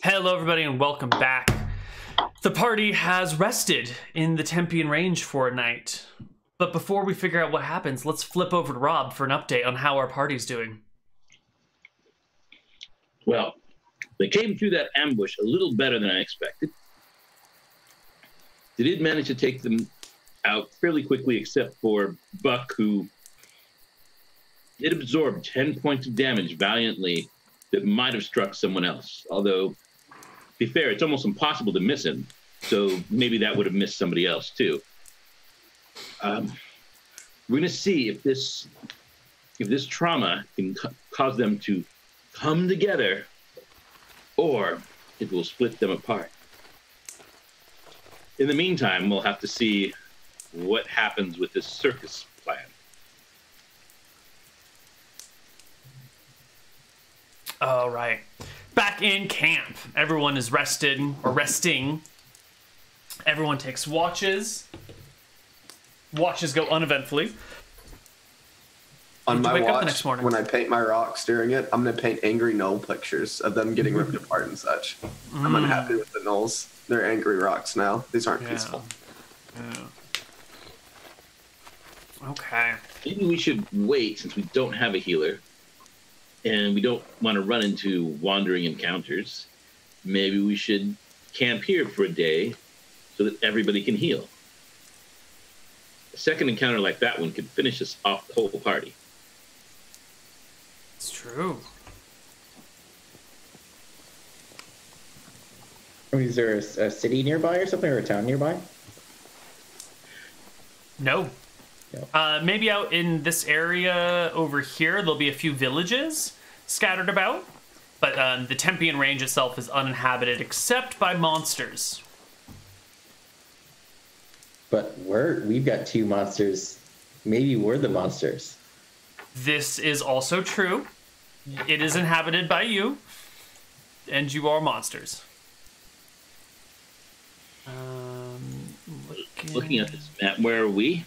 Hello everybody and welcome back. The party has rested in the Tempian Range for a night. But before we figure out what happens, let's flip over to Rob for an update on how our party's doing. Well, they came through that ambush a little better than I expected. They did manage to take them out fairly quickly, except for Buck, who did absorb 10 points of damage valiantly that might have struck someone else. Although, to be fair, it's almost impossible to miss him, so maybe that would have missed somebody else too. We're going to see if this trauma can cause them to come together, or it will split them apart. In the meantime, we'll have to see what happens with this circus plan. All right. Back in camp. Everyone is rested or resting. Everyone takes watches. Watches go uneventfully. On my wake up the watch, next morning. when I paint my rocks during it, I'm going to paint angry gnoll pictures of them getting ripped apart and such. I'm unhappy with the gnolls. They're angry rocks now. These aren't peaceful. Yeah. Okay. Maybe we should wait, since we don't have a healer, and we don't want to run into wandering encounters. Maybe we should camp here for a day so that everybody can heal. A second encounter like that one could finish us off the whole party. It's true. Is there a city nearby or something, or a town nearby? No. Maybe out in this area over here, there'll be a few villages scattered about. But the Tempian Range itself is uninhabited except by monsters. But we've got two monsters. Maybe we're the monsters. This is also true. It is inhabited by you. And you are monsters. Looking at this map, where are we?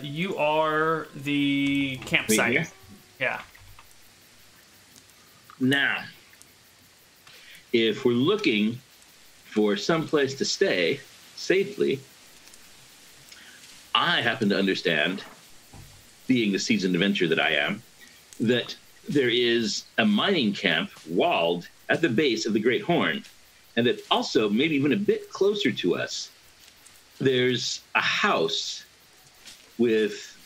You are the campsite. Right here? Yeah. Now, if we're looking for some place to stay safely, I happen to understand, being the seasoned adventurer that I am, that there is a mining camp walled at the base of the Great Horn, and that also, maybe even a bit closer to us, there's a house with,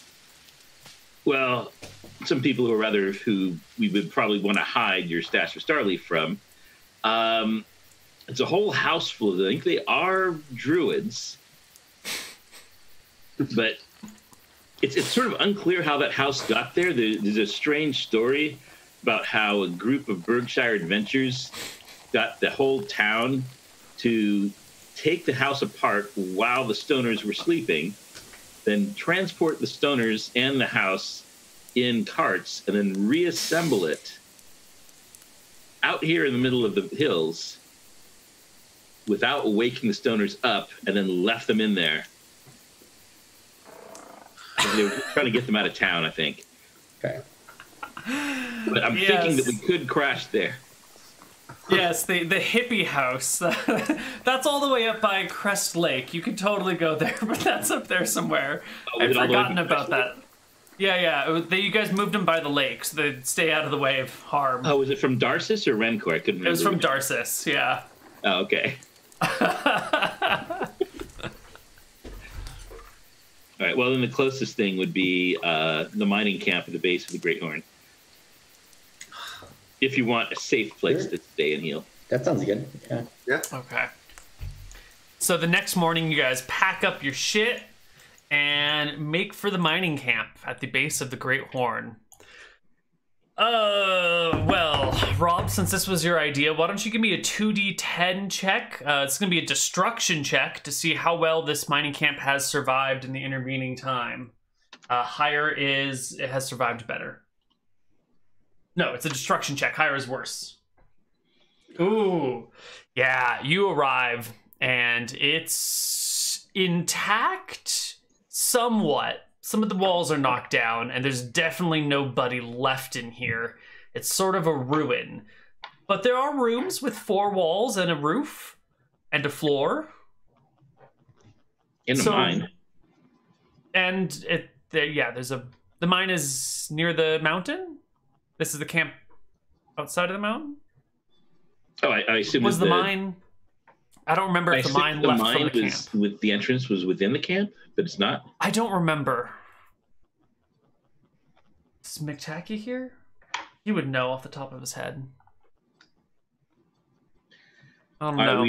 well, some people who we would probably want to hide your stash of Starleaf from. It's a whole house full of them. I think they are druids, but it's sort of unclear how that house got there. There's a strange story about how a group of Berkshire adventurers got the whole town to take the house apart while the stoners were sleeping, then transport the stoners and the house in carts, and then reassemble it out here in the middle of the hills without waking the stoners up, and then left them in there. They were trying to get them out of town, I think. Okay. But I'm thinking that we could crash there. Yes, the hippie house. That's all the way up by Crest Lake. You could totally go there, but that's up there somewhere. I've forgotten about that. Yeah. You guys moved them by the lake, so they'd stay out of the way of harm. Oh, was it from Darcis or Rencor? I couldn't remember. It was from Darcis, yeah. Oh, okay. All right, well, then the closest thing would be the mining camp at the base of the Great Horn. If you want a safe place to stay and heal. That sounds good. Yeah. Okay. So the next morning, you guys pack up your shit and make for the mining camp at the base of the Great Horn. Well, Rob, since this was your idea, why don't you give me a 2d10 check? It's going to be a destruction check to see how well this mining camp has survived in the intervening time. Higher is it has survived better. No, it's a destruction check. Higher is worse. Ooh. Yeah, you arrive, and it's intact somewhat. Some of the walls are knocked down, and there's definitely nobody left in here. It's sort of a ruin. But there are rooms with 4 walls and a roof and a floor. In the mine. And the mine is near the mountain. This is the camp outside of the mountain. Oh, I assume was the mine. I don't remember if the mine left from the camp. With the entrance was within the camp, but it's not. I don't remember. Is McTacky here? He would know off the top of his head. I don't know.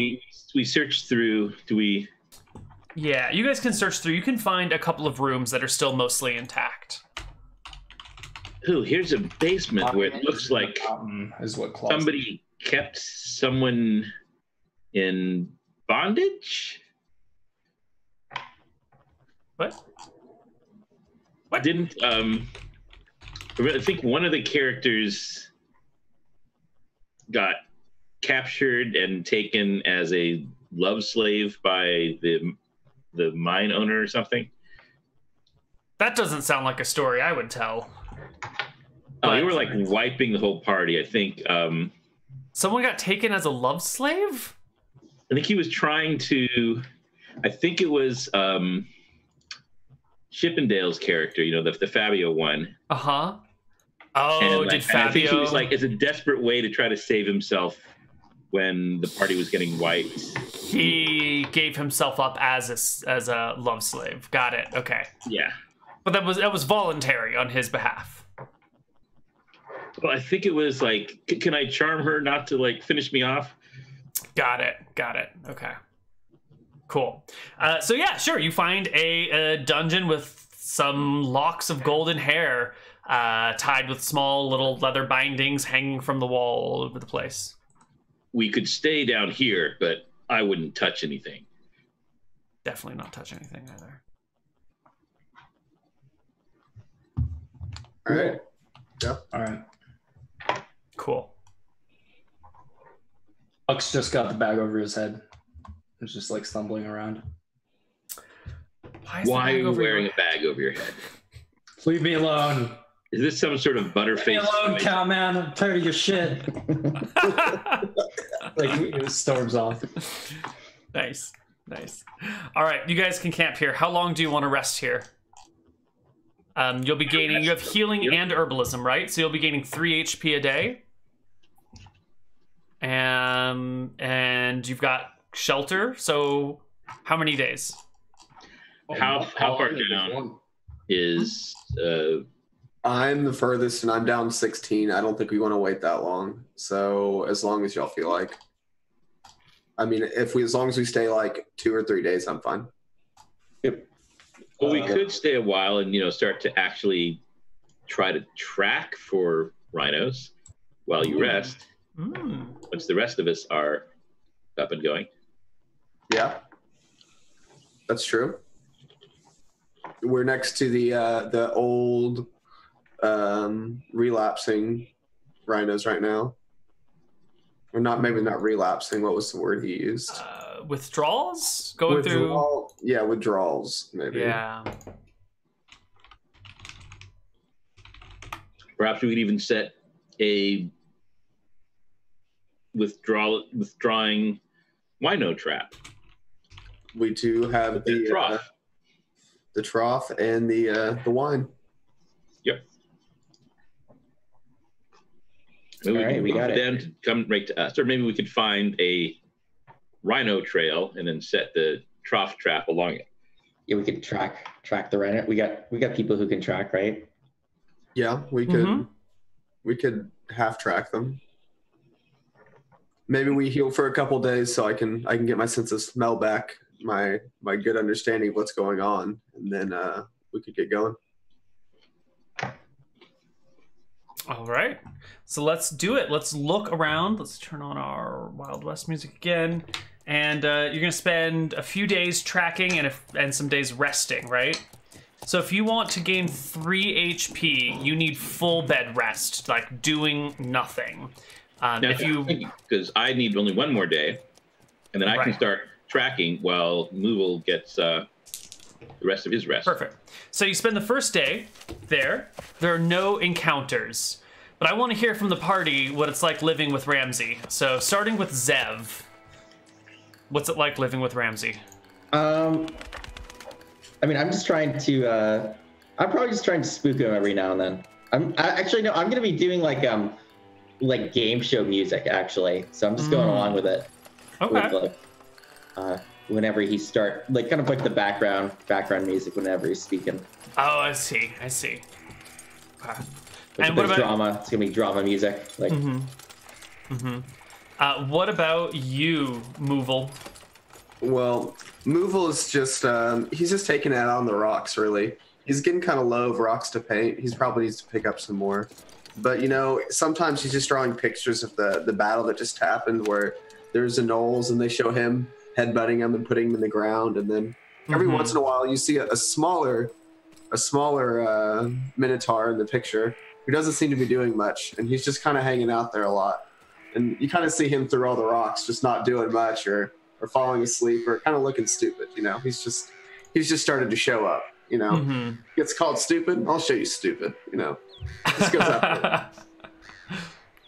We searched through. Do we? Yeah, you guys can search through. You can find a couple of rooms that are still mostly intact. Ooh, here's a basement where it looks like somebody kept someone in bondage. What? Didn't I think one of the characters got captured and taken as a love slave by the mine owner or something? That doesn't sound like a story I would tell. Oh, you were like wiping the whole party, I think. Someone got taken as a love slave? I think he was trying to. I think it was Chippendale's character, the Fabio one. Uh-huh. Oh, and, did Fabio? I think he was like, it's a desperate way to try to save himself when the party was getting wiped. He gave himself up as a love slave. Got it. Okay. Yeah. But that was voluntary on his behalf. Well, I think it was like, can I charm her not to like finish me off? Got it. Okay. Cool. So yeah, sure. You find a dungeon with some locks of golden hair tied with small little leather bindings hanging from the wall all over the place. We could stay down here, but I wouldn't touch anything. Definitely not touch anything either. All right. Yeah. All right. Cool. Buck's just got the bag over his head. He's just like stumbling around. Why are you wearing a bag over your head? Leave me alone. Is this some sort of butterface? Leave me alone, cowman. I'm tired of your shit. Like, it storms off. Nice. All right, you guys can camp here. How long do you want to rest here? You'll be gaining. You have healing and herbalism, right? So you'll be gaining 3 HP a day. And you've got shelter. So how many days? How far down is? I'm the furthest, and I'm down 16. I don't think we want to wait that long. So as long as y'all feel like. I mean, as long as we stay like 2 or 3 days, I'm fine. Yep. Well, we could stay a while and start to actually try to track for rhinos while you rest. Once the rest of us are up and going. Yeah, that's true. We're next to the old relapsing rhinos right now. Or maybe not relapsing. What was the word he used? Withdrawals? Through. Yeah, withdrawals, maybe. Yeah. Perhaps we could even set a withdrawing wino trap. We do have the trough. The trough and the wine. Yep. Maybe we can move them to come right to us, or maybe we could find a rhino trail and then set the trough trap along it. Yeah, we could track the rhino. We got people who can track, right? Yeah, we could. We could half track them. Maybe we heal for a couple days so I can get my sense of smell back, my good understanding of what's going on, and then we could get going. All right, so let's do it. Let's look around. Let's turn on our Wild West music again, and you're gonna spend a few days tracking and some days resting, right? So if you want to gain 3 HP, you need full bed rest, like doing nothing. Because I need only 1 more day, and then I can start tracking while Moogle gets the rest of his rest. Perfect. So you spend the first day there. There are no encounters, But I want to hear from the party what it's like living with Ramsey. So starting with Zev, what's it like living with Ramsey? I mean, I'm just trying to. I'm probably just trying to spook him every now and then. Actually no. I'm gonna be doing like game show music actually. So I'm just going along with it. Okay. With, whenever he start kind of like the background music whenever he's speaking. Oh, I see. Okay. And what about drama? It's gonna be drama music. Like. What about you, Moovel? Well, Moovel is just he's just taking it out on the rocks. Really, he's getting kind of low of rocks to paint. He's probably needs to pick up some more. But sometimes he's just drawing pictures of the battle that just happened, where there's a Knowles and they show him headbutting him and putting him in the ground, and then every once in a while you see a smaller Minotaur in the picture who doesn't seem to be doing much, and he's just kind of hanging out there a lot. And you kind of see him through all the rocks, just not doing much or falling asleep or kind of looking stupid. He's just started to show up. Gets called stupid. I'll show you stupid. Just goes up there.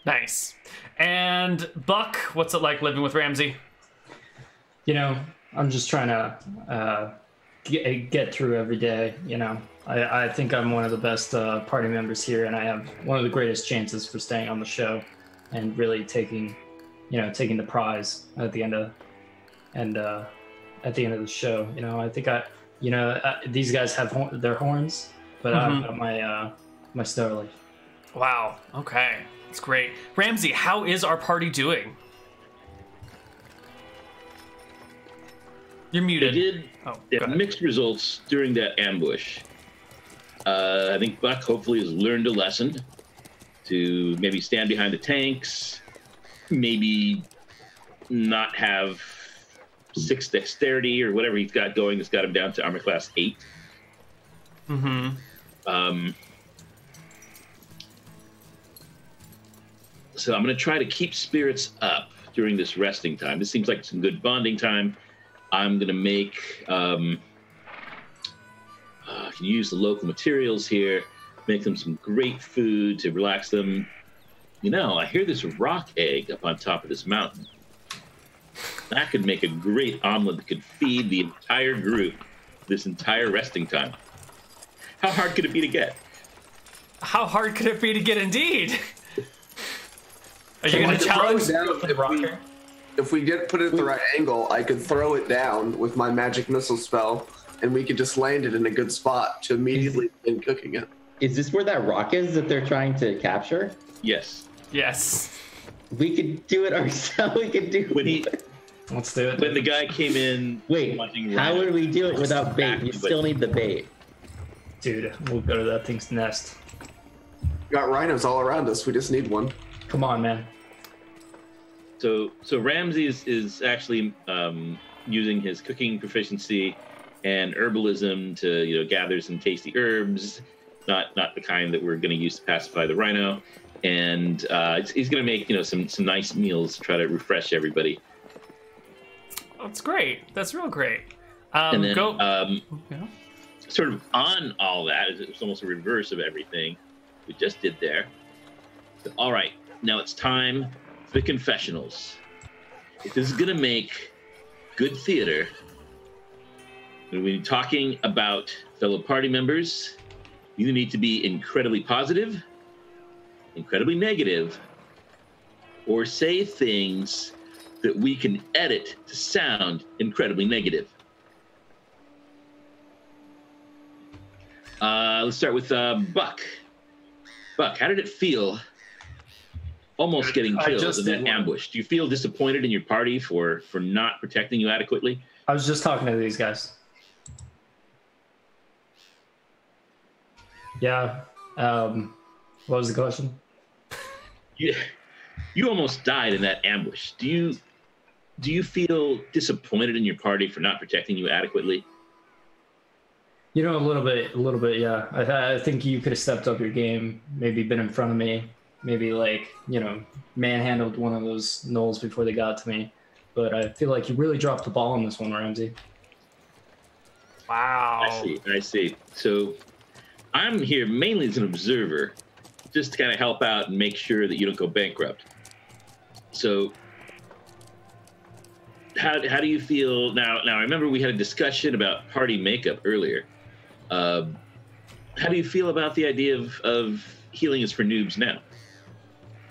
Nice. And Buck, what's it like living with Ramsey? I'm just trying to get through every day. I think I'm one of the best party members here, and I have one of the greatest chances for staying on the show and really taking the prize at the end of the show. I think these guys have their horns, but I've got my Snowleaf. Wow. Okay, that's great. Ramsey, how is our party doing? You're muted. They did mixed results during that ambush. I think Buck hopefully has learned a lesson to maybe stand behind the tanks, maybe not have 6 dexterity or whatever he's got going that's got him down to armor class 8. So I'm going to try to keep spirits up during this resting time. This seems like some good bonding time. I'm going to make use the local materials here, make them some great food to relax them. I hear this rock egg up on top of this mountain. That could make a great omelet that could feed the entire group this entire resting time. How hard could it be to get? How hard could it be to get indeed? Are you going to challenge the rocker? If we put it at the right angle, I could throw it down with my magic missile spell, and we could just land it in a good spot to immediately begin cooking it. Is this where that rock is that they're trying to capture? Yes. Yes. We could do it ourselves. We could do it. Let's do it. When the guy came in... Wait, how would we do it without bait? You still need the bait. Dude, we'll go to that thing's nest. We got rhinos all around us. We just need one. Come on, man. So Ramsey is actually using his cooking proficiency and herbalism to gather some tasty herbs, not the kind that we're going to use to pacify the rhino, and he's going to make some nice meals to try to refresh everybody. That's great. That's real great. And then Yeah. sort of on all that, it's almost a reverse of everything we just did there. So, all right, now it's time for the confessionals. If this is going to make good theater, when we're talking about fellow party members, you need to be incredibly positive, incredibly negative, or say things that we can edit to sound incredibly negative. Let's start with Buck. Buck, how did it feel almost getting killed in that ambush? Do you feel disappointed in your party for not protecting you adequately? I was just talking to these guys. Yeah. What was the question? You almost died in that ambush. Do you feel disappointed in your party for not protecting you adequately? A little bit, yeah. I think you could have stepped up your game, maybe been in front of me, maybe manhandled one of those Knowles before they got to me. But I feel like you really dropped the ball on this one, Ramsey. Wow. I see. So I'm here mainly as an observer just to kind of help out and make sure that you don't go bankrupt. So how do you feel now? I remember we had a discussion about party makeup earlier. How do you feel about the idea of healing is for noobs now?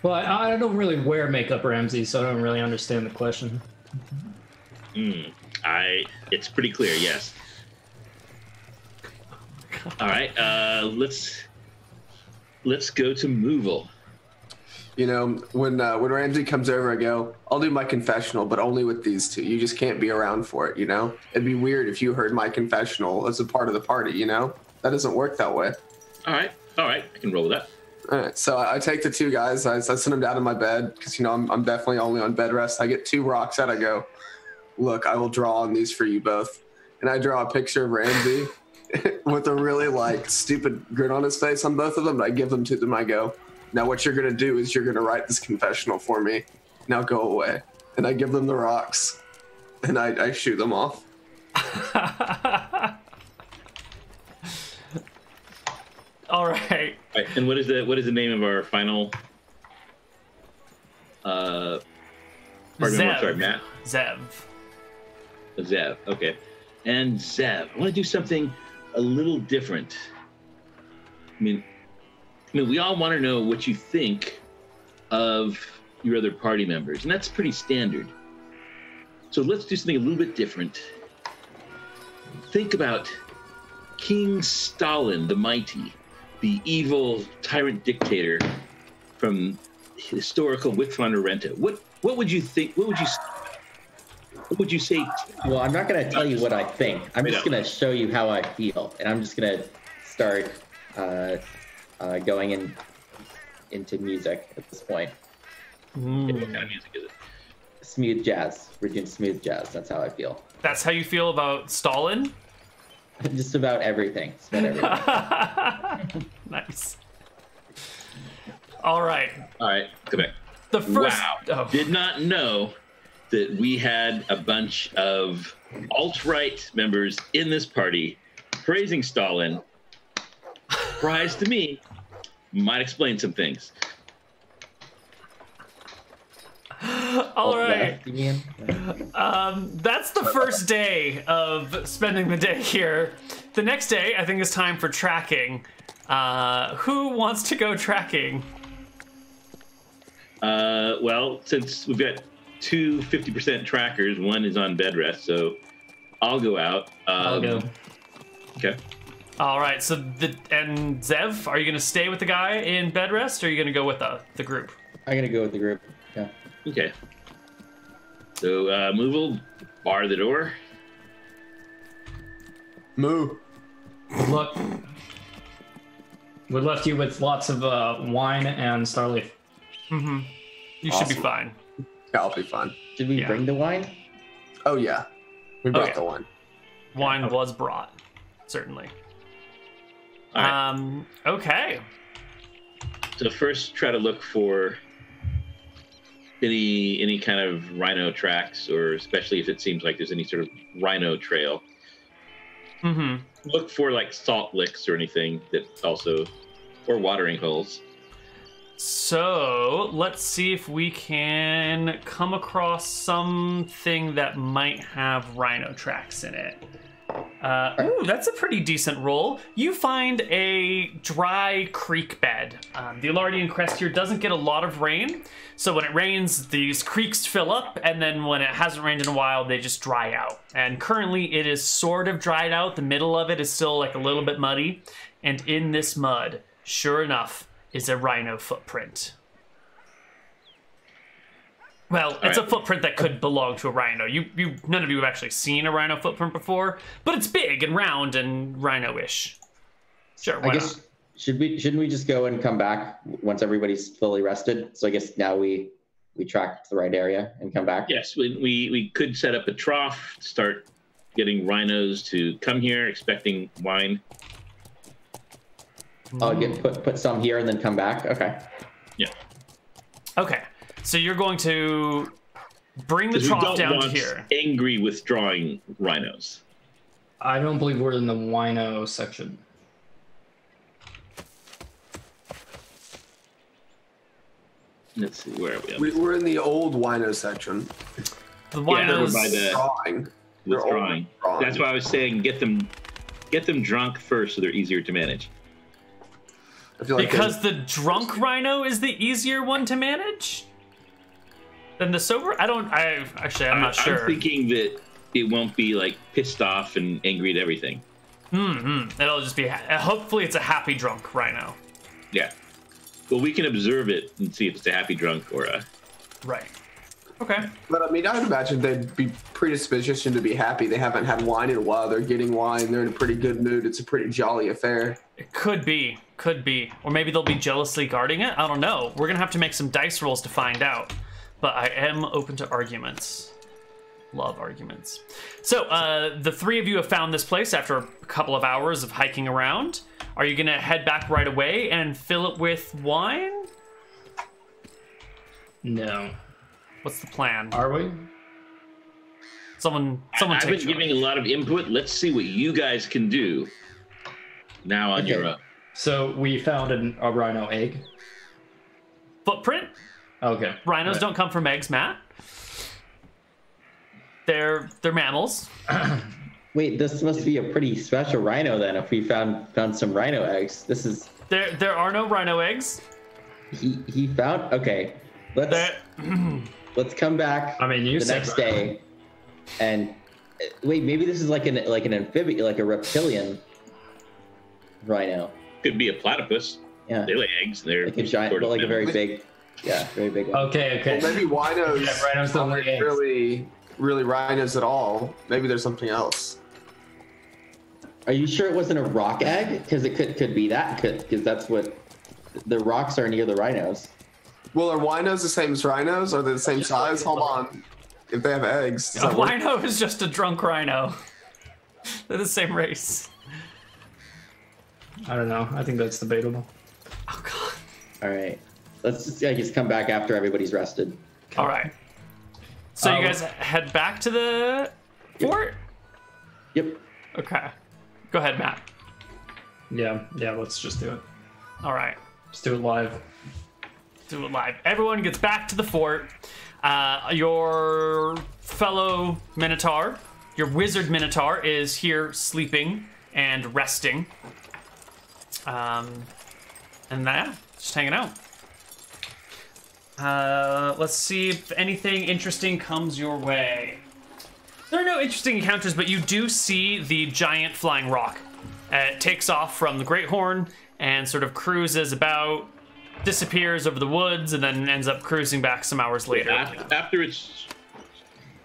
Well, I don't really wear makeup, Ramsey, so I don't really understand the question. It's pretty clear, yes. All right, let's go to Moovel. You know, when Ramsey comes over, I go, I'll do my confessional, but only with these two. You just can't be around for it, you know? It'd be weird if you heard my confessional as a part of the party, you know? That doesn't work that way. All right, I can roll with that. All right, so I take the two guys, I send them down to my bed, because, you know, I'm definitely only on bed rest. I get 2 rocks out, I go, look, I will draw on these for you both. And I draw a picture of Ramsey with a really, like, stupid grin on his face on both of them, and I give them to them, I go, now what you're going to do is you're going to write this confessional for me. Now go away. And I give them the rocks. And I shoot them off. All right. And what is the name of our final Zev. Sorry, Matt? Zev. Zev, okay. And Zev, I want to do something a little different. I mean, we all want to know what you think of your other party members, and that's pretty standard. So let's do something a little bit different. Think about King Stalin the Mighty, the evil tyrant dictator from historical Wit von Renta. What would you think? What would you say? Well, I'm not going to tell you what I think. I'm just going to show you how I feel, and I'm just going to start going into music at this point. What kind of music is it? Smooth jazz. We're doing smooth jazz. That's how I feel. That's how you feel about Stalin? Just about everything. Just about everything. Nice. All right. Come back. The first. Wow. Oh. Did not know that we had a bunch of alt-right members in this party praising Stalin. Surprise to me. Might explain some things. All right. That's the first day of spending the day here. The next day, I think, is time for tracking. Who wants to go tracking? Well, since we've got 2 50% trackers, one is on bed rest, so I'll go out. I'll go. Okay. All right. So and Zev, are you going to stay with the guy in bed rest, or are you going to go with the group? I'm going to go with the group. Yeah. Okay. So, Moovel, bar the door. Moo. Look, we left you with lots of wine and Starleaf. Mm-hmm. You should be fine. Yeah, I'll be fine. Did we bring the wine? Oh, yeah. We brought Okay. the wine. Wine was brought, certainly. All right. Okay. So first, try to look for any kind of rhino tracks, or especially if it seems like there's any sort of rhino trail. Mm-hmm. Look for like salt licks or anything that also, or watering holes. So let's see if we can come across something that might have rhino tracks in it. Ooh, that's a pretty decent roll. You find a dry creek bed. The Alardian crest here doesn't get a lot of rain, so when it rains, these creeks fill up, and then when it hasn't rained in a while, they just dry out. And currently, it is sort of dried out. The middle of it is still like a little bit muddy, and in this mud, sure enough, is a rhino footprint. Well, it's a footprint that could belong to a rhino. None of you have actually seen a rhino footprint before, but it's big and round and rhino-ish. Sure, why I guess not? shouldn't we just go and come back once everybody's fully rested? So I guess now we track to the right area and come back. Yes, we could set up a trough, start getting rhinos to come here, expecting wine. Oh, put some here and then come back. Okay. Yeah. Okay, so you're going to bring the trough down to here. Angry withdrawing rhinos. I don't believe we're in the wino section. Let's see, where are we? We're in the old wino section. The Yeah, we're winos. by the Drawing. They're withdrawing. old That's why I was saying get them drunk first, so they're easier to manage. I feel like Because the drunk rhino is the easier one to manage than the sober. I'm not sure. I'm thinking that it won't be like pissed off and angry at everything. It'll just be. Hopefully, it's a happy drunk rhino. Yeah. Well, we can observe it and see if it's a happy drunk or a. Right. Okay. But I mean, I would imagine they'd be predispositioned to be happy. They haven't had wine in a while. They're getting wine. They're in a pretty good mood. It's a pretty jolly affair. It could be. Or maybe they'll be jealously guarding it. I don't know. We're going to have to make some dice rolls to find out. But I am open to arguments. Love arguments. So, the three of you have found this place after a couple of hours of hiking around. Are you going to head back right away and fill it with wine? No. What's the plan? Are we? Someone I've take been giving a lot of input. Let's see what you guys can do now on your own. So we found a rhino egg. footprint. Okay. Rhinos don't come from eggs, Matt. They're mammals. Wait, this must be a pretty special rhino then. If we found some rhino eggs, this is. There are no rhino eggs. He found. Okay, let's come back. I mean, you the said next rhino. day, and wait, maybe this is like an amphibian, like a reptilian rhino. Could be a platypus. Yeah, They lay eggs. They're like a giant, sort but of like a very mammals. big. Yeah, very big one. Okay. Well, maybe rhinos Yeah, rhinos don't lay aren't eggs. really rhinos at all. Maybe there's something else. Are you sure it wasn't a rock egg? Because it could be that. Because that's what the rocks are near the rhinos. Well, are rhinos the same as rhinos? Are they the same size? Hold on. If they have eggs, does A that work? rhino is just a drunk rhino. They're the same race. I don't know. I think that's debatable. Oh god. All right, let's just come back after everybody's rested. All right. So you guys head back to the fort? Yep. Okay. Go ahead, Matt. Yeah. Let's just do it. All right. Let's do it live. Do it live. Everyone gets back to the fort. Your fellow Minotaur, your wizard Minotaur, is here sleeping and resting. And yeah, just hanging out. Let's see if anything interesting comes your way. There are no interesting encounters, but you do see the giant flying rock. It takes off from the Great Horn and sort of cruises about, disappears over the woods, and then ends up cruising back some hours later. After it's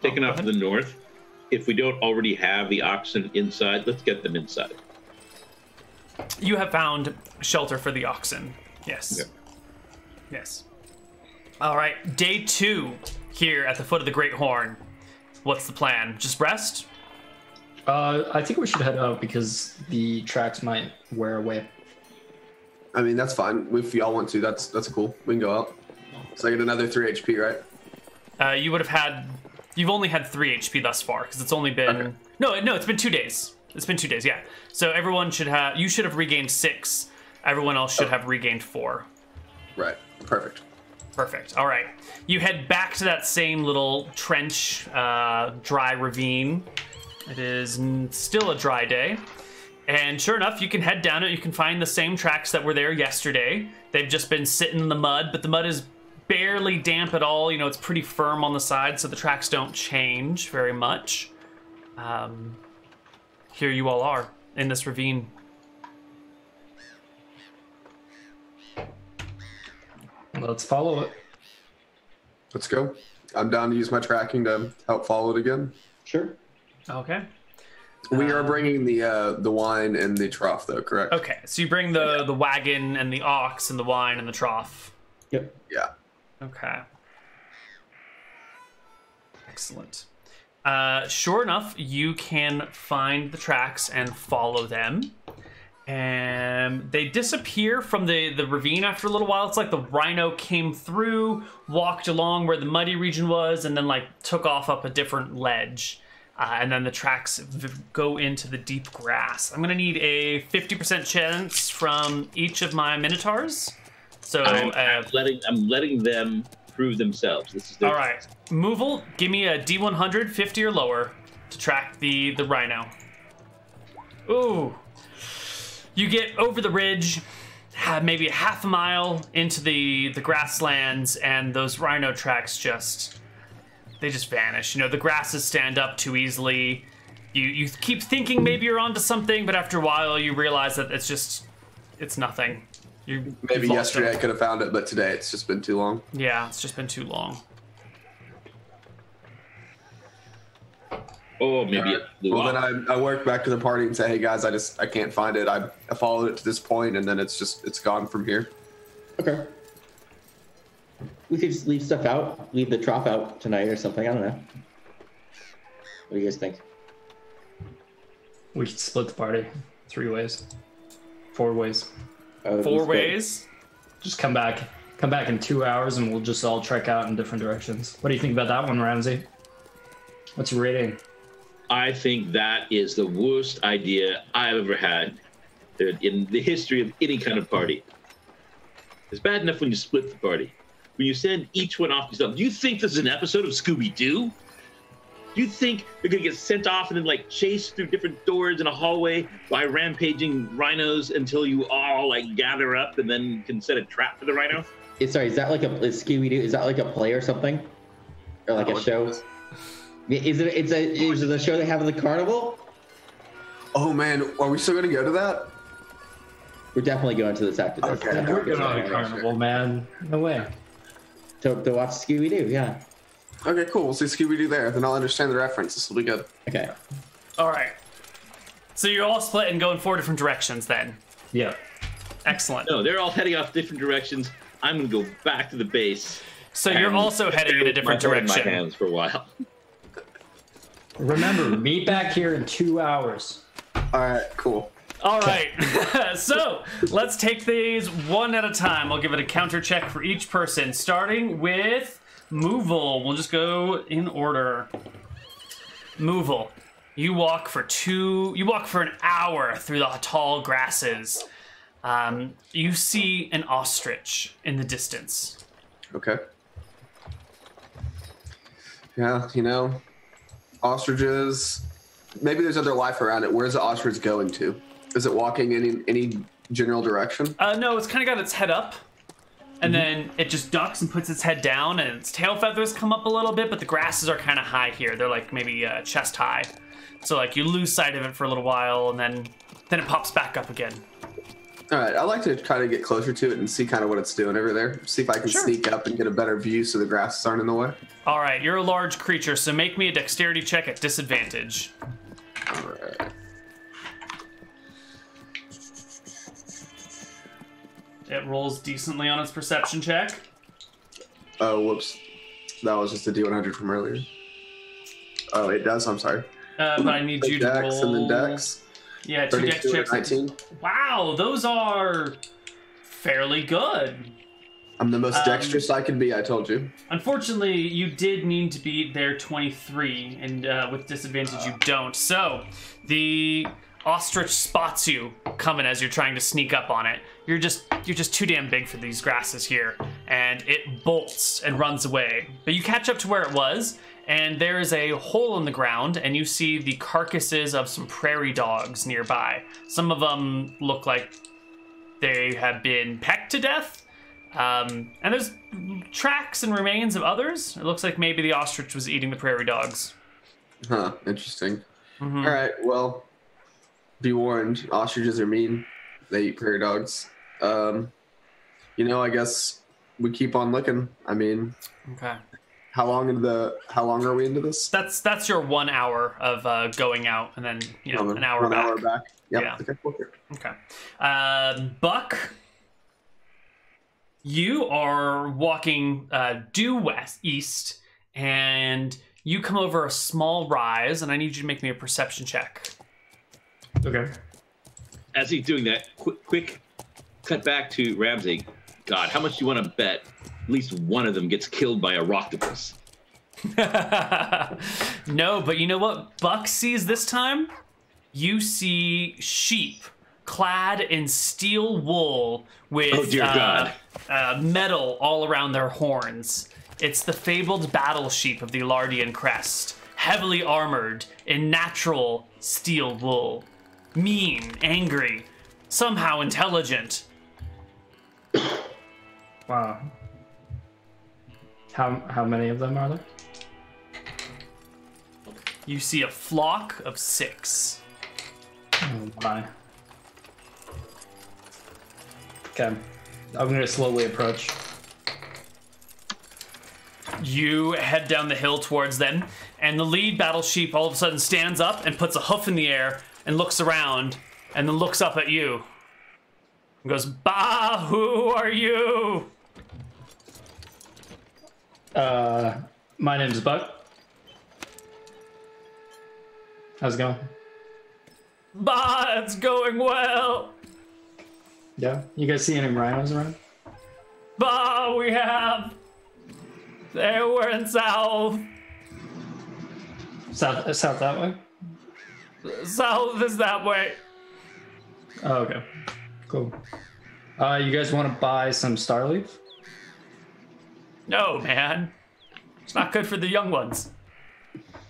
taken off to the north, if we don't already have the oxen inside, let's get them inside. You have found shelter for the oxen. Yes. Okay. Yes. All right, day 2 here at the foot of the Great Horn. What's the plan? Just rest? I think we should head out because the tracks might wear away. I mean, that's fine. If y'all want to, that's cool. We can go out. So I get another 3 HP, right? You've only had 3 HP thus far because it's only been Okay. no, it's been 2 days. It's been 2 days, yeah. So everyone you should have regained 6. Everyone else should have regained 4. Right. Perfect. Perfect. All right. You head back to that same little trench, dry ravine. It is still a dry day. And sure enough, you can head down it. You can find the same tracks that were there yesterday. They've just been sitting in the mud, but the mud is barely damp at all. You know, it's pretty firm on the side, so the tracks don't change very much. Here you all are in this ravine. Let's follow it. Let's go. I'm down to use my tracking to help follow it again. Sure. Okay. We are bringing the wine and the trough, though, correct? Okay, so you bring the wagon and the ox and the wine and the trough. Yep. Yeah. Okay. Excellent. Sure enough, you can find the tracks and follow them. And they disappear from the ravine after a little while. It's like the rhino came through, walked along where the muddy region was, and then like took off up a different ledge. And then the tracks go into the deep grass. I'm gonna need a 50% chance from each of my minotaurs So I'm letting them prove themselves. This is their all right, Movil, give me a D100, 50 or lower, to track the Rhino. Ooh, you get over the ridge, maybe a half a mile into the grasslands, and those Rhino tracks just vanish. You know, the grasses stand up too easily. You keep thinking maybe you're onto something, but after a while you realize that it's nothing. Maybe yesterday I could have found it, but today it's just been too long. Yeah, it's just been too long. Oh, maybe it blew Well, off. then I work back to the party and say, hey guys, I can't find it. I followed it to this point, and then it's gone from here. Okay. We could just leave stuff out, leave the trop out tonight or something. I don't know. What do you guys think? We should split the party 3 ways, 4 ways. 4 ways. Just come back in 2 hours, and we'll just all trek out in different directions. What do you think about that one, Ramsey? What's your rating? I think that is the worst idea I've ever had in the history of any kind of party. It's bad enough when you split the party. When you send each one off yourself, do you think this is an episode of Scooby-Doo? Do you think they're going to get sent off and then, like, chased through different doors in a hallway by rampaging rhinos until you all, like, gather up and then can set a trap for the rhino? Sorry, is that like a Scooby-Doo? Is that like a play or something? Or like a show? Is it a show they have in the carnival? Oh man, are we still gonna go to that? We're definitely going to this after this. Okay. Yeah, we're going on a carnival, man. No way. To watch Scooby-Doo, yeah. Okay, cool. We'll see Scooby-Doo there. Then I'll understand the reference. This will be good. Okay. All right. So you're all split and going 4 different directions then. Yeah. Excellent. No, they're all heading off different directions. I'm going to go back to the base. So you're also heading in a different My direction. hands for a while. Remember, meet back here in 2 hours. All right, cool. All right. So let's take these one at a time. I'll give it a counter check for each person, starting with Movil. We'll just go in order. Movil, you walk for an hour through the tall grasses. You see an ostrich in the distance. Okay. Yeah, you know, ostriches. Maybe there's other life around it. Where's the ostrich going to? Is it walking any general direction? No, it's kind of got its head up, and then it just ducks and puts its head down, and its tail feathers come up a little bit, but the grasses are kind of high here. They're like maybe chest high. So like you lose sight of it for a little while, and then it pops back up again. All right, I'd like to try to get closer to it and see kind of what it's doing over there. See if I can sneak up and get a better view so the grasses aren't in the way. All right, you're a large creature, so make me a dexterity check at disadvantage. All right. It rolls decently on its perception check. Oh, whoops. That was just a D100 from earlier. Oh, it does. I'm sorry. But I need you to Dex roll. and then Dex. Yeah, 2 dex 32 checks. and 19. Wow, those are fairly good. I'm the most dexterous I can be, I told you. Unfortunately, you did need to beat their 23, and with disadvantage you don't. So, the ostrich spots you coming as you're trying to sneak up on it. You're just too damn big for these grasses here, and it bolts and runs away. But you catch up to where it was, and there is a hole in the ground, and you see the carcasses of some prairie dogs nearby. Some of them look like they have been pecked to death. And there's tracks and remains of others. It looks like maybe the ostrich was eating the prairie dogs. Huh, interesting. Mm-hmm. All right, well, be warned, ostriches are mean. They eat prairie dogs. You know, I guess we keep on looking. I mean, Okay. how long are we into this? That's your 1 hour of going out, and then an hour 1 back. hour back. Yep. Yeah. Okay, cool. Okay. Buck, you are walking due east, and you come over a small rise, and I need you to make me a perception check. Okay. As he's doing that, quick cut back to Ramsey. God, how much do you want to bet at least one of them gets killed by a rocktopus? No, but you know what Buck sees this time? You see sheep clad in steel wool with Oh, dear God. Metal all around their horns. It's the fabled battle sheep of the Ilardian crest, heavily armored in natural steel wool. Mean, angry, somehow intelligent. Wow. How many of them are there? You see a flock of 6. Oh my. Okay. I'm gonna slowly approach. You head down the hill towards them, and the lead battle sheep all of a sudden stands up and puts a hoof in the air and looks around, and then looks up at you. And goes, "Bah, who are you?" My name's Buck. How's it going? "Bah, it's going well. Yeah. You guys see any rhinos around? Bah, we have. They were in south. South that way? South is that way." Oh, okay. Cool. You guys want to buy some Starleaf? "No, man. It's not good for the young ones.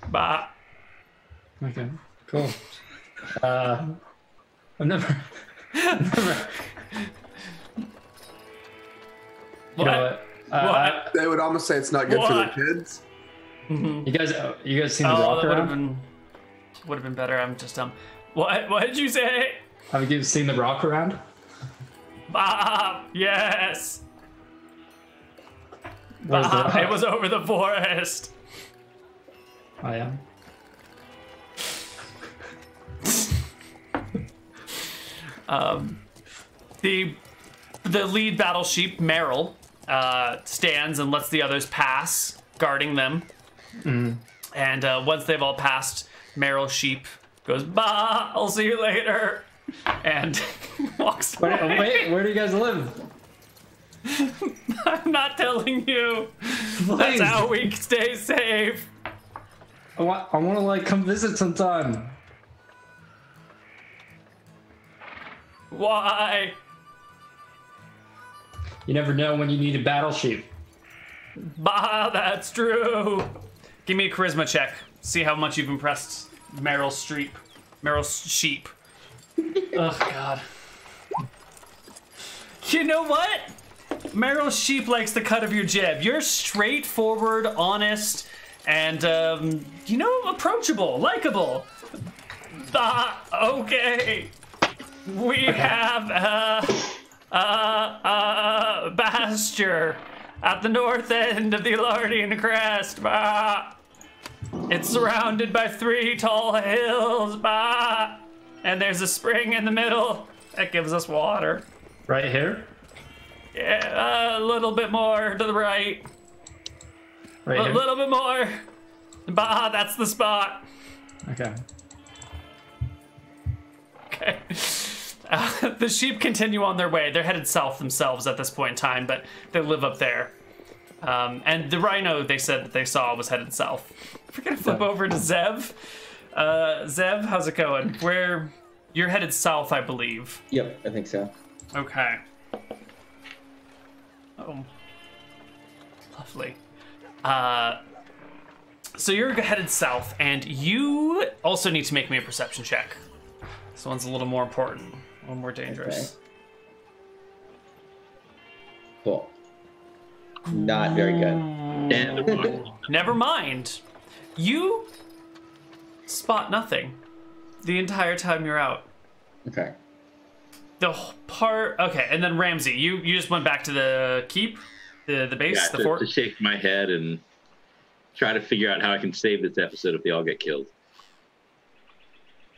Bah." Okay. Cool. I've never. You know what? They would almost say it's not good for What? the kids. You guys seen the Oh, rock that around? would have been better. I'm just What did you say? Have you guys seen the rock around? Bah, yes. Where's the Bah, rock? it was over the forest. Oh yeah. The lead battle sheep, Meryl, stands and lets the others pass, guarding them. And once they've all passed, Meryl sheep goes, "Bah, I'll see you later," and walks away. Wait, where do you guys live? I'm not telling you. That's Please. how we stay safe. I want to like come visit sometime. Why? You never know when you need a battle sheep. Bah, that's true. Give me a charisma check. See how much you've impressed Meryl Streep. Meryl Sheep. Oh, God. You know what? Meryl Sheep likes the cut of your jib. You're straightforward, honest, and, approachable, likable. Ah, okay. We have a pasture at the north end of the Ilardian crest. Bah. It's surrounded by 3 tall hills. Bah. And there's a spring in the middle that gives us water. Right here? Yeah, a little bit more to the right. Right A here? little bit more. Bah, that's the spot. Okay. Okay. The sheep continue on their way. They're headed south themselves at this point in time, but they live up there. And the rhino they said that they saw was headed south. We're gonna flip over to Zev. Zev, how's it going? You're headed south, I believe. Yep, I think so. Okay. Oh, lovely. So you're headed south, and you also need to make me a perception check. This one's a little more important, a little more dangerous. Okay. Cool. Not very good. And Never mind. You spot nothing the entire time you're out. Okay. Okay, and then Ramsey, you just went back to the keep, the base, the fort. to shake my head and try to figure out how I can save this episode if they all get killed.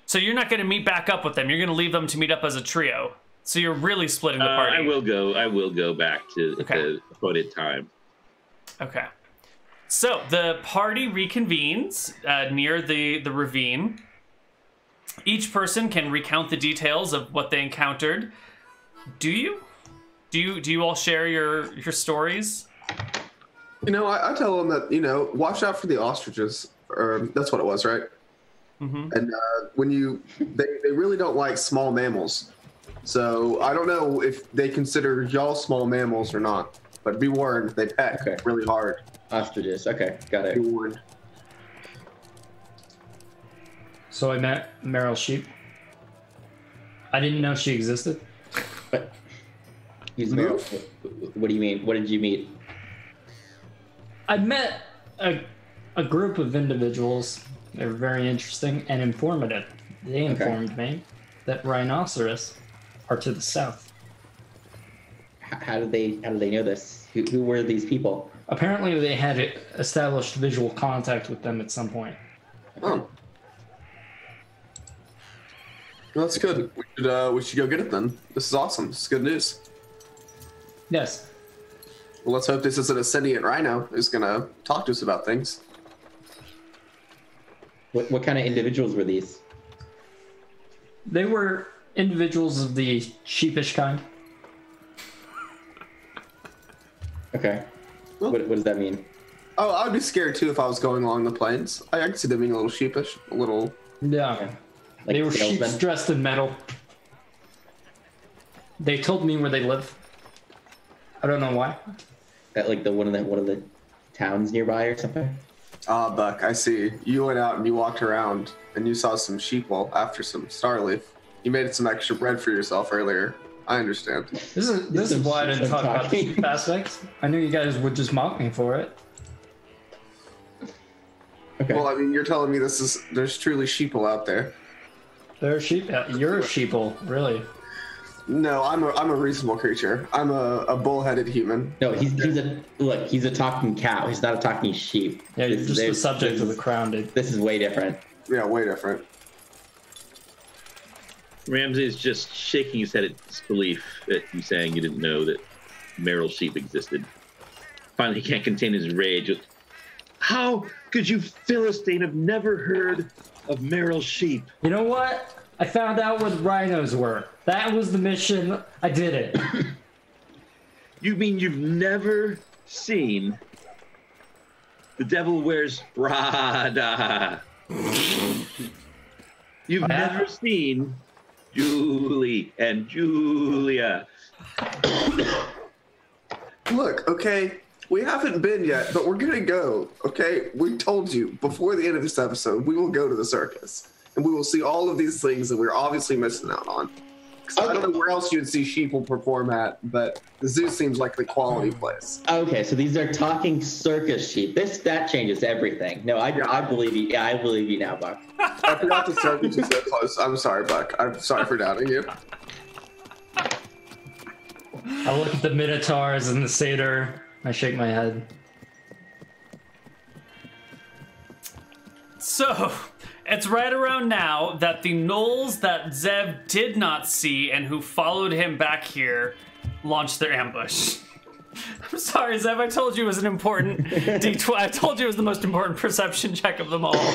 So you're not going to meet back up with them. You're going to leave them to meet up as a trio. So you're really splitting the party. I will go back to the appointed time. Okay. So the party reconvenes near the ravine. Each person can recount the details of what they encountered. Do you? Do you all share your stories? I tell them that, watch out for the ostriches. Or that's what it was, right? Mm-hmm. And they really don't like small mammals. So I don't know if they consider y'all small mammals or not, but be warned, they peck really hard. Ostriches. Okay, got it. Be warned. So I met Meryl Sheep. I didn't know she existed. But he's Meryl. What do you mean? What did you meet? I met a group of individuals. They were very interesting and informative. They informed me that rhinoceros are to the south. How did they know this? Who were these people? Apparently, they had established visual contact with them at some point. Oh. Well, that's good. We should go get it then. This is awesome. This is good news. Yes. Well, let's hope this isn't a sentient rhino who's gonna talk to us about things. What kind of individuals were these? They were individuals of the sheepish kind. Okay. Well, what does that mean? Oh, I would be scared too if I was going along the plains. I can see them being a little sheepish, a little. Yeah. Like They were salesmen? sheep dressed in metal. They told me where they live. I don't know why. At like one of the towns nearby or something. Ah, Buck, I see. You went out and you walked around and you saw some sheeple after some starleaf. You made some extra bread for yourself earlier. I understand. This is why I didn't talk about the sheep aspect. I knew you guys would just mock me for it. Okay. Well, I mean, you're telling me there's truly sheeple out there. There are sheep. You're a sheeple, really. No, I'm a reasonable creature. I'm a bullheaded human. No, he's a talking cow. He's not a talking sheep. Yeah, you're just the subject of the crown, dude. This is way different. Yeah, way different. Ramsey is just shaking his head at disbelief at you saying you didn't know that Meryl Sheep existed. Finally, he can't contain his rage. How could you Philistine have never heard of Meryl Sheep? You know what? I found out where the rhinos were. That was the mission. I did it. You mean you've never seen The Devil Wears Prada? You've never seen Julie and Julia. Look, okay, we haven't been yet, but we're gonna go, okay? We told you before the end of this episode, we will go to the circus. And we will see all of these things that we're obviously missing out on. I don't know where else you'd see sheep will perform at, but the zoo seems like the quality place. Okay, so these are talking circus sheep. That changes everything. No, I believe you. Yeah, I believe you now, Buck. I forgot the circus is so close. I'm sorry, Buck. I'm sorry for doubting you. I look at the minotaurs and the satyr. I shake my head. So, it's right around now that the gnolls that Zev did not see and who followed him back here launched their ambush. I'm sorry, Zev, I told you it was an important D12. I told you it was the most important perception check of them all.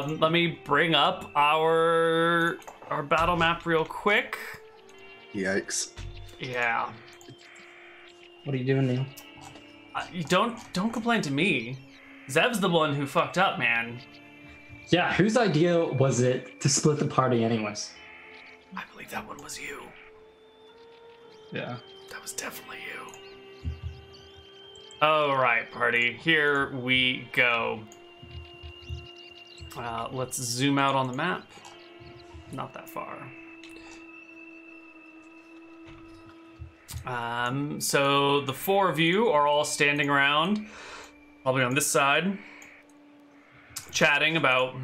Let me bring up our battle map real quick. Yikes. Yeah. What are you doing, Neal? You don't complain to me. Zev's the one who fucked up, man. Yeah, whose idea was it to split the party anyways? I believe that one was you. Yeah. That was definitely you. All right, party. Here we go. Let's zoom out on the map. Not that far. So the four of you are all standing around, probably on this side, chatting about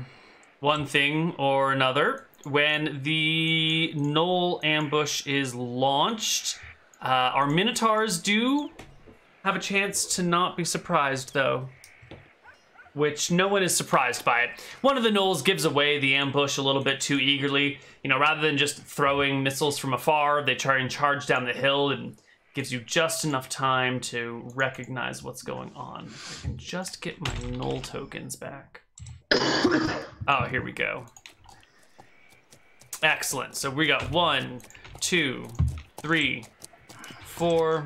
one thing or another. When the Gnoll ambush is launched, our Minotaurs do have a chance to not be surprised, though. Which no one is surprised by it. One of the Gnolls gives away the ambush a little bit too eagerly. You know, rather than just throwing missiles from afar, they try and charge down the hill and gives you just enough time to recognize what's going on. If I can just get my Gnoll tokens back. Oh, here we go. Excellent. So we got 1, 2, 3, 4,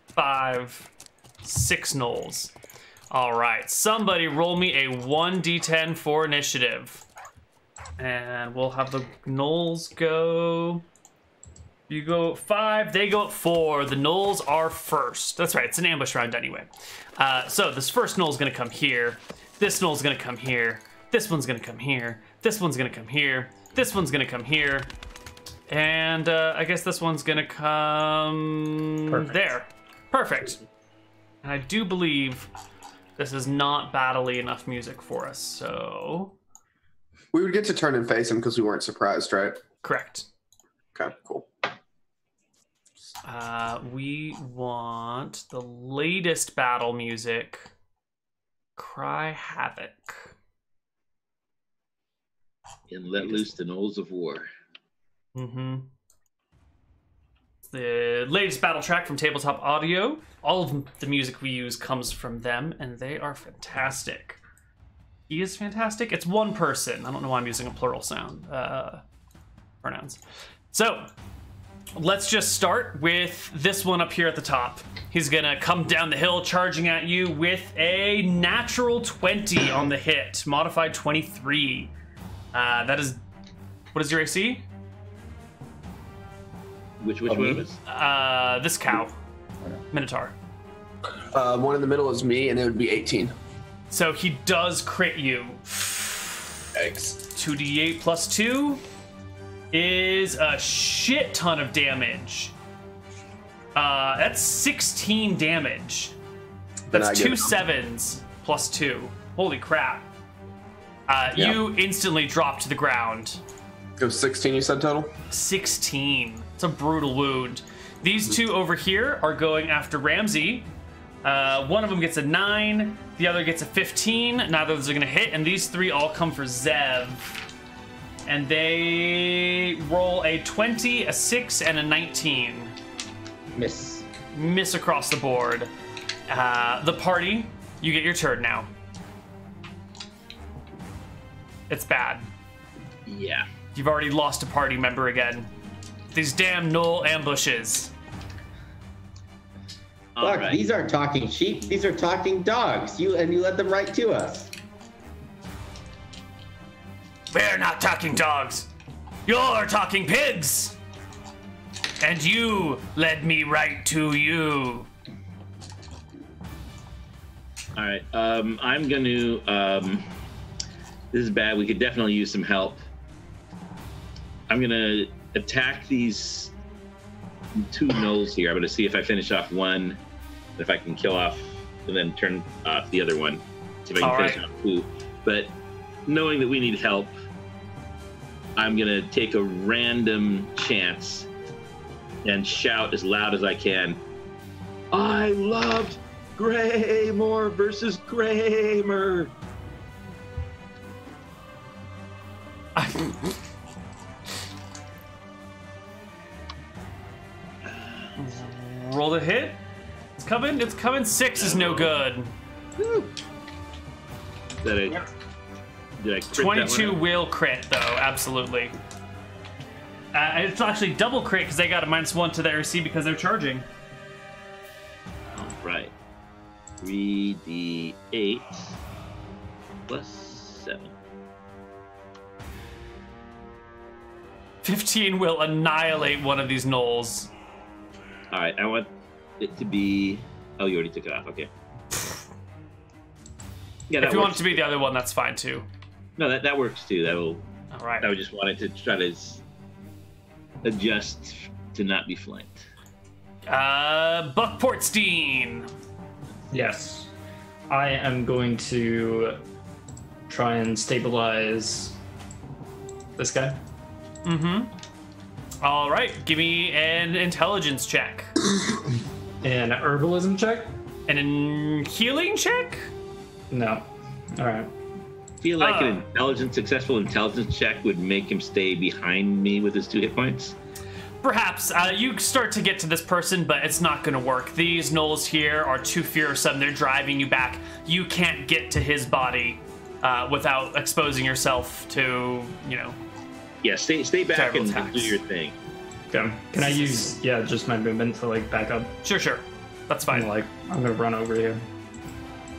5, 6 Gnolls. All right, somebody roll me a 1d10 for initiative. And we'll have the gnolls go. You go at 5, they go at 4. The gnolls are first. That's right, it's an ambush round anyway. So this first gnoll's gonna come here. This gnoll's gonna come here. This one's gonna come here. This one's gonna come here. This one's gonna come here. And I guess this one's gonna come there. Perfect. And I do believe this is not battle-y enough music for us, so... We would get to turn and face him because we weren't surprised, right? Correct. Okay, cool. We want the latest battle music. Cry Havoc. And let loose the gnolls of war. Mm-hmm. The latest battle track from Tabletop Audio. All of the music we use comes from them, and they are fantastic. He is fantastic. It's one person. I don't know why I'm using a plural sound. Pronouns. So, let's just start with this one up here at the top. He's gonna come down the hill charging at you with a natural 20 on the hit. Modified 23. That is... What is your AC? Which one of us? This cow. Minotaur. One in the middle is me, and it would be 18. So he does crit you. Thanks. 2d8 plus 2 is a shit ton of damage. That's 16 damage. That's 2 7s plus 2. Holy crap. You instantly drop to the ground. It was 16 you said total? 16. It's a brutal wound. These two over here are going after Ramsey. One of them gets a 9, the other gets a 15. Neither of those are going to hit, and these three all come for Zev. And they roll a 20, a 6, and a 19. Miss. Miss across the board. The party, you get your turn now. It's bad. Yeah. You've already lost a party member again. These damn gnoll ambushes. Look, Right. these aren't talking sheep. These are talking dogs. You led them right to us. We're not talking dogs. You're talking pigs. And you led me right to you. All right. I'm going to... this is bad. We could definitely use some help. I'm going to attack these 2 gnolls here. I'm going to see if I finish off one, if I can kill off, and then turn off the other one. See if I can finish off 2. But knowing that we need help, I'm going to take a random chance and shout as loud as I can, I loved Greymore versus Graymer. Roll the hit. It's coming. It's coming. 6 is no good. Did I crit 22 that one? will crit though. Absolutely. It's actually double crit because they got a -1 to their AC because they're charging. All right. 3d8 plus 7. 15 will annihilate one of these gnolls. All right. I want it to be. Oh, you already took it off. Okay. Yeah. If you want it to be the other one, that's fine too. No, that works too. That'll. All right. I just wanted to try to adjust to not be flanked. Buckportstein. Yes. I am going to try and stabilize this guy. Mm-hmm. All right. Give me an intelligence check. An herbalism check? And a healing check? No. All right. I feel like an successful intelligence check would make him stay behind me with his 2 hit points. Perhaps. You start to get to this person, but it's not going to work. These gnolls here are too fearsome. They're driving you back. You can't get to his body without exposing yourself to, Yeah, stay back and do your thing. Okay. Can I use just my movement to like back up? Sure. That's fine. I'm gonna run over here.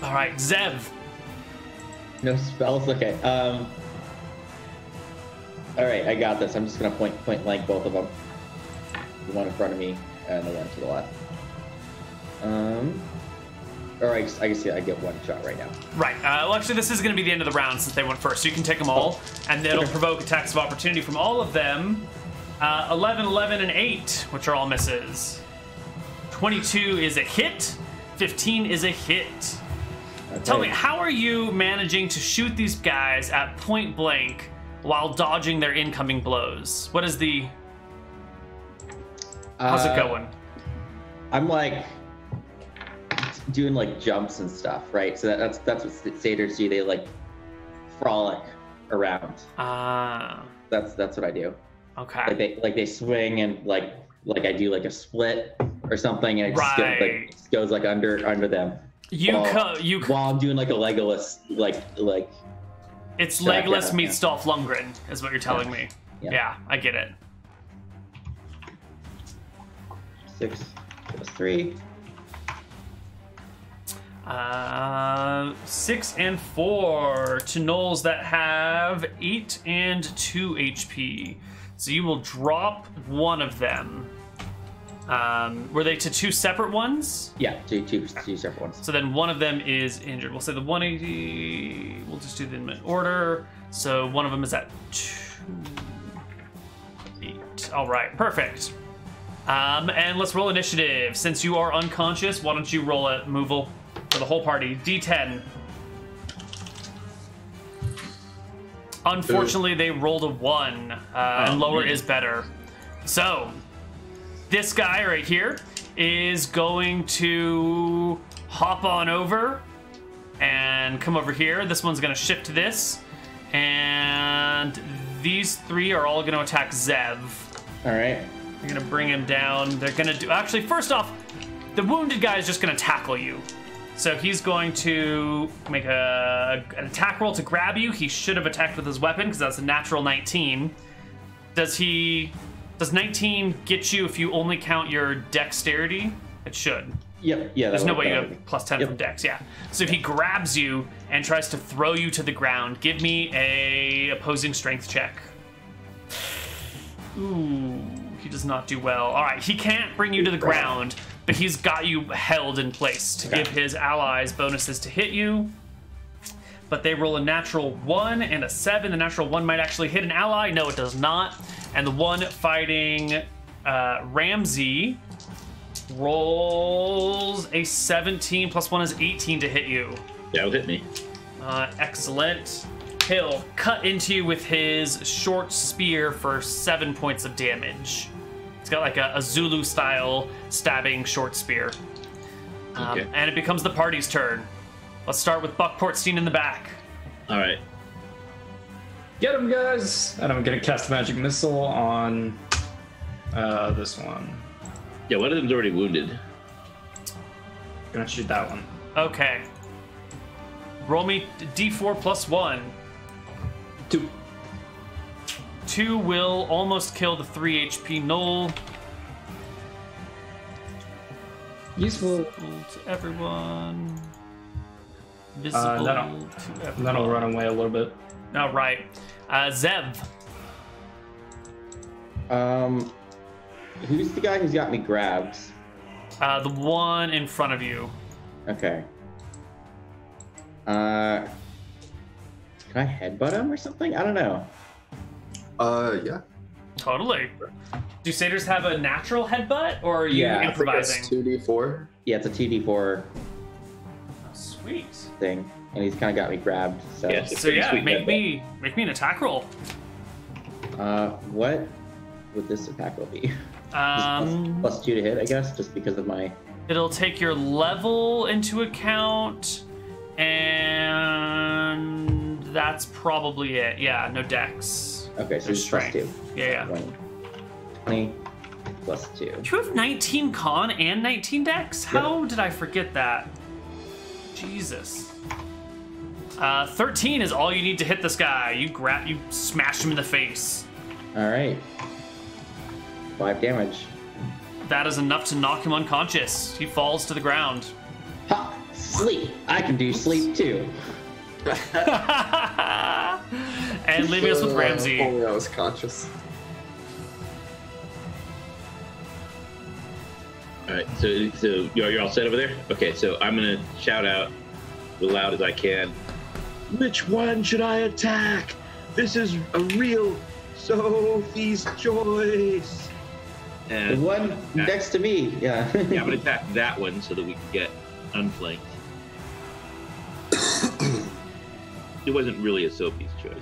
All right, Zev. No spells. Okay. All right, I got this. I'm just gonna point blank both of them. The one in front of me and the one to the left. Or I guess I get one shot right now. Right. Well, actually, this is going to be the end of the round since they went first, so you can take them all, and it'll provoke attacks of opportunity from all of them. 11, 11, and 8, which are all misses. 22 is a hit. 15 is a hit. Okay. Tell me, how are you managing to shoot these guys at point blank while dodging their incoming blows? What is the... How's it going? I'm like doing like jumps and stuff, right? So that's what satyrs do. They like frolic around. That's what I do. Okay. Like they swing and like I do like a split or something, and it just goes like under them. While I'm doing like a Legolas like. It's Legolas meets Dolph Lundgren, is what you're telling me. Yeah, I get it. 6 plus 3. 6 and 4 to gnolls that have 8 and 2 HP. So you will drop one of them. Were they to 2 separate ones? Yeah, two separate ones. So then one of them is injured. We'll say the 180. We'll just do them in order. So one of them is at 2, 8. All right, perfect. And let's roll initiative. Since you are unconscious, why don't you roll it, Moovel, for the whole party? D10. Unfortunately, they rolled a 1, and lower is better. So, this guy right here is going to hop on over and come over here. This one's going to shift to this, and these 3 are all going to attack Zev. All right. You're going to bring him down. They're going to do... Actually, first off, the wounded guy is just going to tackle you. So he's going to make an attack roll to grab you. He should have attacked with his weapon because that's a natural 19. Does 19 get you if you only count your dexterity? It should. Yep. Yeah. There's no way you have plus 10 from dex. Yeah. So if he grabs you and tries to throw you to the ground, give me a opposing strength check. Ooh, he does not do well. All right, he can't bring you to the ground, but he's got you held in place to give his allies bonuses to hit you. But they roll a natural 1 and a 7. The natural 1 might actually hit an ally. No, it does not. And the one fighting Ramsey rolls a 17 plus 1 is 18 to hit you. That'll hit me. Excellent. He'll cut into you with his short spear for 7 points of damage. It's got like a Zulu-style stabbing short spear. Okay. And it becomes the party's turn. Let's start with Buck Portstein in the back. All right. Get him, guys! And I'm gonna cast a magic missile on this one. Yeah, one of them's already wounded. Gonna shoot that one. Okay. Roll me D4 plus 1. 2. 2 will almost kill the 3 HP Knoll. Useful. To everyone. Visible to everyone. And then I'll run away a little bit. All right. Zev. Who's the guy who's got me grabbed? The one in front of you. Okay. Can I headbutt him or something? I don't know. Yeah. Totally. Do satyrs have a natural headbutt, or are you improvising? I think it's 2d4. Yeah, it's a 2d4 sweet thing, and he's kind of got me grabbed. So, make me an attack roll. What would this attack roll be? Plus 2 to hit, I guess, just because of my. It'll take your level into account, and that's probably it. Yeah, no dex. Okay, so it's plus 2. Yeah. 20 plus 2. Do you have 19 con and 19 dex? How did I forget that? Jesus. 13 is all you need to hit this guy. You smash him in the face. All right. 5 damage. That is enough to knock him unconscious. He falls to the ground. Ha! Sleep. I can do sleep too. And leaving us with Ramsey. Only I was conscious. All right, so you're all set over there? Okay, so I'm gonna shout out as loud as I can. Which one should I attack? This is a real Sophie's choice. And The one next to me, yeah. yeah, I'm gonna attack that one so that we can get unflanked. It wasn't really a Sophie's choice.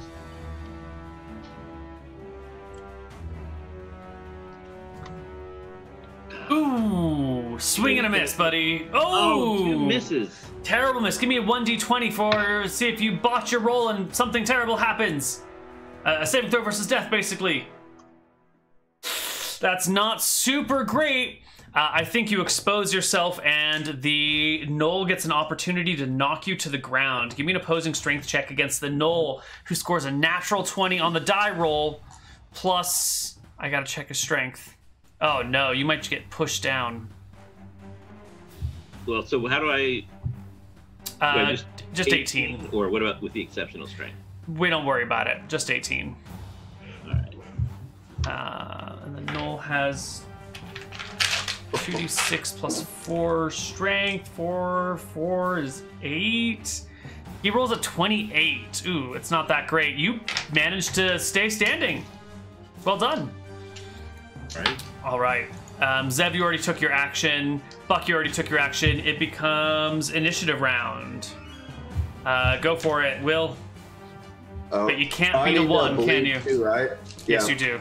Ooh, swing and a miss, buddy. Oh, Oh, 2 misses. terrible miss. Give me a 1d20 for see if you botch your roll and something terrible happens. A saving throw versus death, basically. That's not super great. I think you expose yourself, and the gnoll gets an opportunity to knock you to the ground. Give me an opposing strength check against the gnoll, who scores a natural 20 on the die roll. Plus, I gotta check his strength. Oh no, you might get pushed down. Well, so how do I Just 18. Or what about with the exceptional strength? We don't worry about it. Just 18. All right. And the gnoll has 2d6 plus 4 strength. 4 is 8. He rolls a 28. Ooh, it's not that great. You managed to stay standing. Well done. All right. All right. Zev, you already took your action. Buck, you already took your action. It becomes initiative round. Go for it, Will. Oh, But you can't I beat a need to 1, can bleed you? too, right? Yes, Yeah. you do.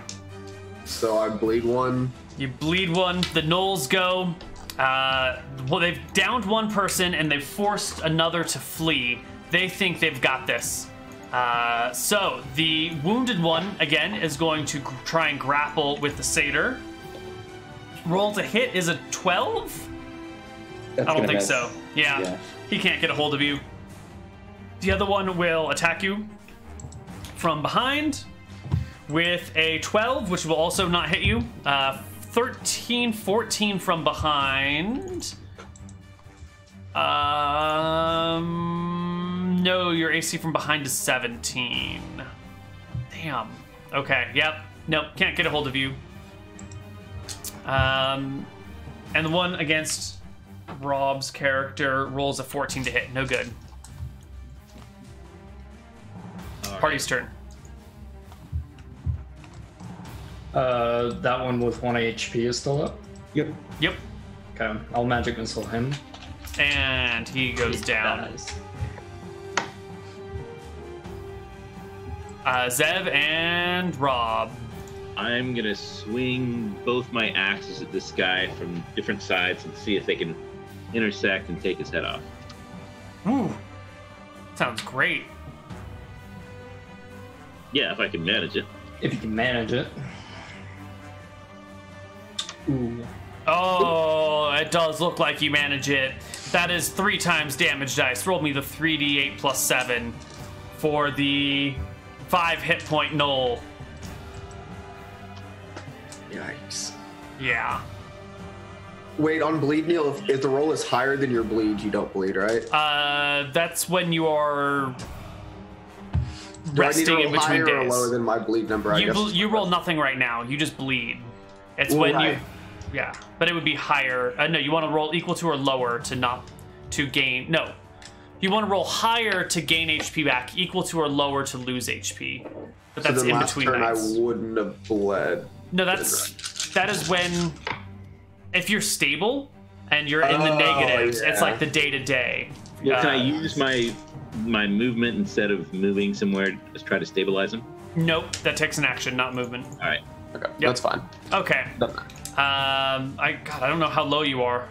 So I bleed 1. You bleed 1. The gnolls go. Well, they've downed 1 person and they've forced another to flee. They think they've got this. So the wounded one again is going to try and grapple with the satyr. Roll to hit is a 12. That's I don't gonna think miss. so. Yeah, he can't get a hold of you. The other one will attack you from behind with a 12, which will also not hit you. 13, 14 from behind. No, your AC from behind is 17. Damn. Okay, yep. Nope, can't get a hold of you. And the one against Rob's character rolls a 14 to hit. No good. Party's turn. That one with 1 HP is still up. Yep. Yep. Okay, I'll magic missile him. And he goes down. Dies. Zev and Rob. I'm gonna swing both my axes at this guy from different sides and see if they can intersect and take his head off. Ooh. Sounds great. Yeah, if I can manage it. If you can manage it. Ooh. Oh, it does look like you manage it. That is 3 times damage dice. Roll me the 3d8 plus 7 for the 5 hit point gnoll. Yikes. Yeah. Wait, on bleed, Neal, if the roll is higher than your bleed, you don't bleed, right? That's when you are Do I need to resting in roll between higher or days. lower than my bleed number? I guess. You roll nothing right now. You just bleed. It's Well, when you, right. yeah. But it would be higher. No, you want to roll equal to or lower to gain. No, you want to roll higher to gain HP back, equal to or lower to lose HP. But that's so then in last between turn nights. I wouldn't have bled. No, that is when if you're stable and you're in the Oh, negatives. It's yeah. like the day to day. Well, can I use my movement instead of moving somewhere to try to stabilize him? Nope, that takes an action, not movement. All right. Okay, Yep. that's fine. Okay. Doesn't matter. I don't know how low you are.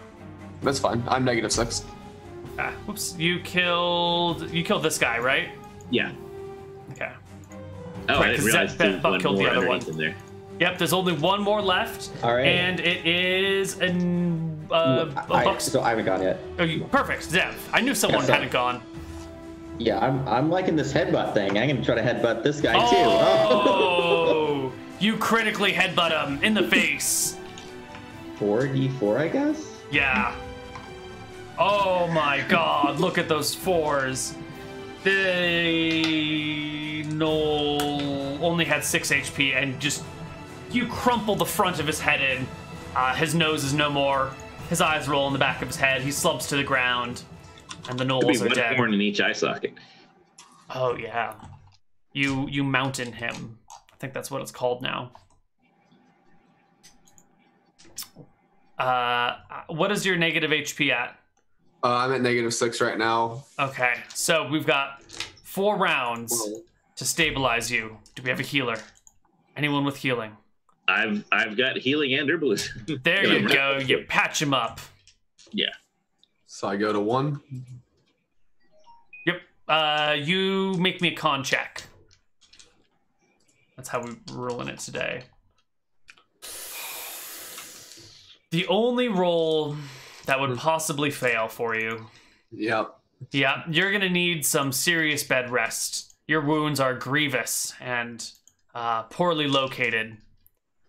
That's fine. I'm -6. Whoops. You killed this guy, right? Yeah. Okay. Oh, Right, I 'cause didn't realize that there was Buck one killed the more other underneath one. in there. Yep, there's only one more left. All right. And it is a Buck's. So I haven't gone yet. Perfect, Zev. I knew someone Yeah, so- hadn't gone. Yeah, I'm liking this headbutt thing. I'm gonna try to headbutt this guy too. Oh! You critically headbutt him in the face. 4d4, I guess. Yeah. Oh my god, look at those 4s. The Knoll only had 6 HP, and just you crumple the front of his head in. His nose is no more. His eyes roll in the back of his head. He slumps to the ground, and the Knolls are dead. 1 horn in each eye socket. Oh yeah, you mountain him. I think that's what it's called now. What is your negative HP at? I'm at -6 right now. Okay, so we've got 4 rounds to stabilize you. Do we have a healer? Anyone with healing? I've got healing and herbalism. There you go. You patch him up. Yeah. So I go to 1. Yep. You make me a con check. That's how we're rolling it today. The only roll that would possibly fail for you. Yep. Yeah, you're going to need some serious bed rest. Your wounds are grievous and poorly located.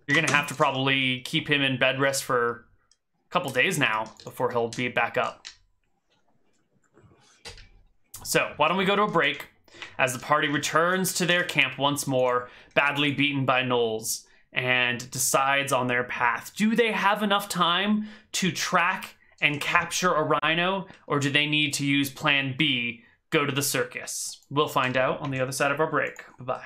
You're going to have to probably keep him in bed rest for a couple days now before he'll be back up. So, why don't we go to a break as the party returns to their camp once more, badly beaten by gnolls, and decides on their path. Do they have enough time to track and capture a rhino, or do they need to use plan B, go to the circus? We'll find out on the other side of our break. Bye-bye.